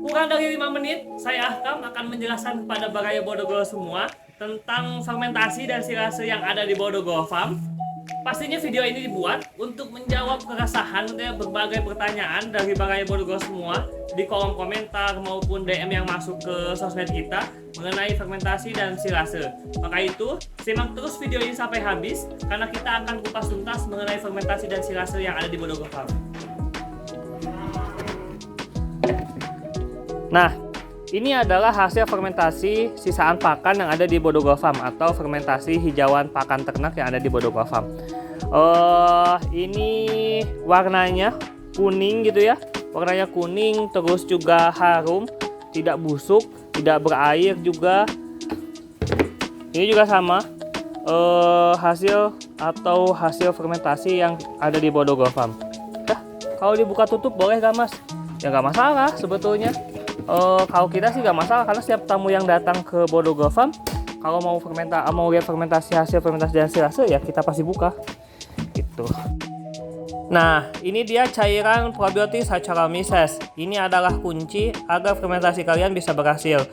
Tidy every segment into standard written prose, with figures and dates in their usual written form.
Kurang dari 5 menit, saya akan menjelaskan kepada Baraya Bodogo semua tentang fermentasi dan silase yang ada di Bodogo Farm. Pastinya video ini dibuat untuk menjawab keresahan dan berbagai pertanyaan dari Baraya Bodogo semua di kolom komentar maupun DM yang masuk ke sosmed kita mengenai fermentasi dan silase. Maka itu, simak terus video ini sampai habis karena kita akan kupas tuntas mengenai fermentasi dan silase yang ada di Bodogo Farm. Nah, ini adalah hasil fermentasi sisaan pakan yang ada di Bodogo Farm atau fermentasi hijauan pakan ternak yang ada di Bodogo Farm. Ini warnanya kuning gitu ya, warnanya kuning, terus juga harum, tidak busuk, tidak berair juga. Ini juga sama hasil fermentasi yang ada di Bodogo Farm. Kalau dibuka tutup boleh gak mas? Ya nggak masalah sebetulnya. Kalau kita sih nggak masalah karena setiap tamu yang datang ke Bodogo Farm kalau mau lihat hasil fermentasi dan silase ya kita pasti buka gitu. Nah, ini dia cairan probiotik Saccharomyces. Ini adalah kunci agar fermentasi kalian bisa berhasil.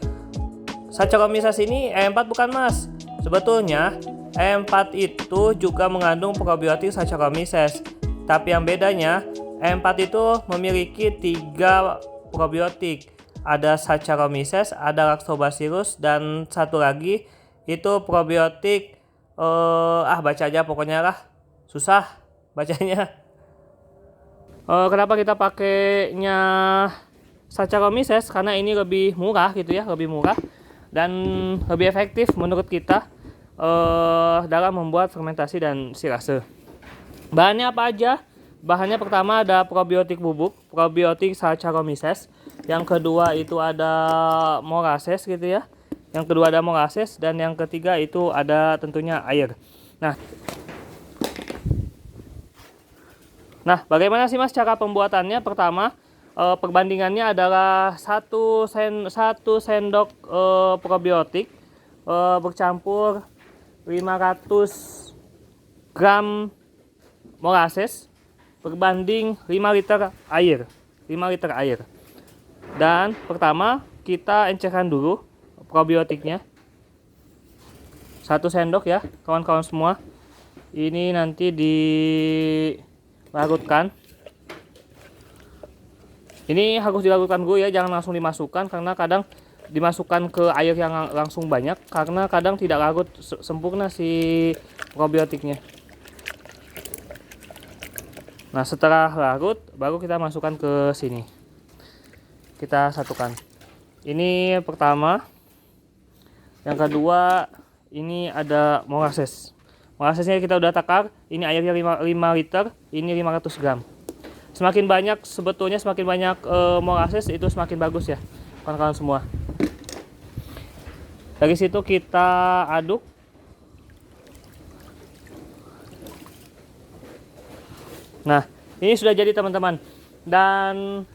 Saccharomyces ini E4 bukan mas. Sebetulnya E4 itu juga mengandung probiotik Saccharomyces. Tapi yang bedanya E4 itu memiliki 3 probiotik. Ada Saccharomyces, ada Lactobacillus, dan satu lagi itu probiotik baca aja pokoknya lah, susah bacanya. Kenapa kita pakainya Saccharomyces? Karena ini lebih murah gitu ya, lebih murah dan lebih efektif menurut kita dalam membuat fermentasi dan silase. Bahannya apa aja? Bahannya pertama ada probiotik bubuk, probiotik Saccharomyces. Yang kedua itu ada molasses gitu ya. Yang kedua ada molasses dan yang ketiga itu ada tentunya air. Nah, bagaimana sih mas cara pembuatannya? Pertama, perbandingannya adalah 1 sendok probiotik bercampur 500 gram molasses berbanding 5 liter air. 5 liter air. Dan pertama kita encerkan dulu probiotiknya. 1 sendok ya, kawan-kawan semua. Ini nanti dilarutkan. Ini harus dilarutkan dulu ya, jangan langsung dimasukkan karena kadang dimasukkan ke air yang langsung banyak karena kadang tidak larut sempurna si probiotiknya. Nah, setelah larut baru kita masukkan ke sini. Kita satukan. Ini pertama. Yang kedua, ini ada molasses. Molassesnya kita udah takar. Ini airnya 5 liter, ini 500 gram. Semakin banyak sebetulnya semakin banyak molasses itu semakin bagus ya, kawan-kawan semua. Dari situ kita aduk. Nah, ini sudah jadi teman-teman. Dan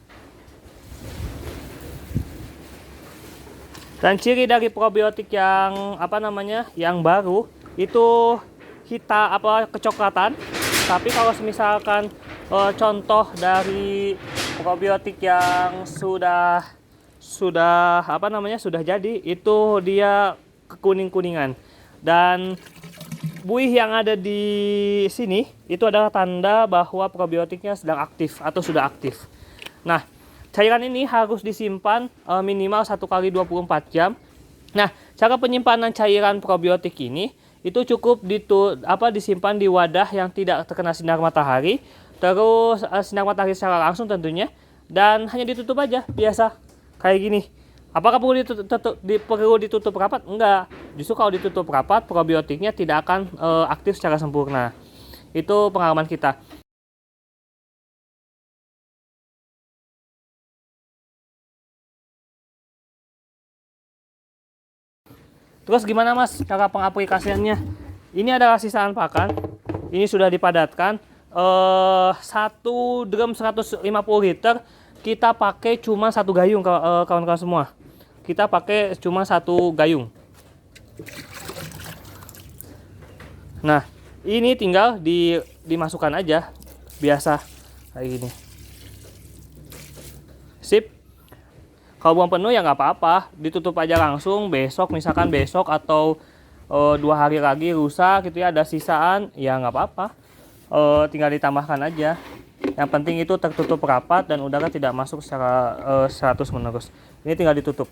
ciri dari probiotik yang yang baru itu kecoklatan. Tapi kalau misalkan contoh dari probiotik yang sudah jadi itu dia kekuning-kuningan. Dan buih yang ada di sini itu adalah tanda bahwa probiotiknya sedang aktif atau sudah aktif. Nah, cairan ini harus disimpan minimal 1 kali 24 jam. Nah, cara penyimpanan cairan probiotik ini itu cukup disimpan di wadah yang tidak terkena sinar matahari, terus sinar matahari secara langsung tentunya, dan hanya ditutup aja biasa kayak gini. Apakah perlu ditutup rapat? Enggak. Justru kalau ditutup rapat probiotiknya tidak akan aktif secara sempurna. Itu pengalaman kita. Terus gimana mas cara pengaplikasiannya? Ini adalah sisaan pakan. Ini sudah dipadatkan. 1 drum 150 liter kita pakai cuma 1 gayung kawan-kawan semua. Kita pakai cuma 1 gayung. Nah, ini tinggal dimasukkan aja biasa kayak gini. Sip. Kalau belum penuh ya nggak apa-apa, ditutup aja langsung. Besok misalkan besok atau 2 hari lagi rusak gitu ya, ada sisaan ya nggak apa-apa, tinggal ditambahkan aja. Yang penting itu tertutup rapat dan udara tidak masuk secara 100 menerus. Ini tinggal ditutup.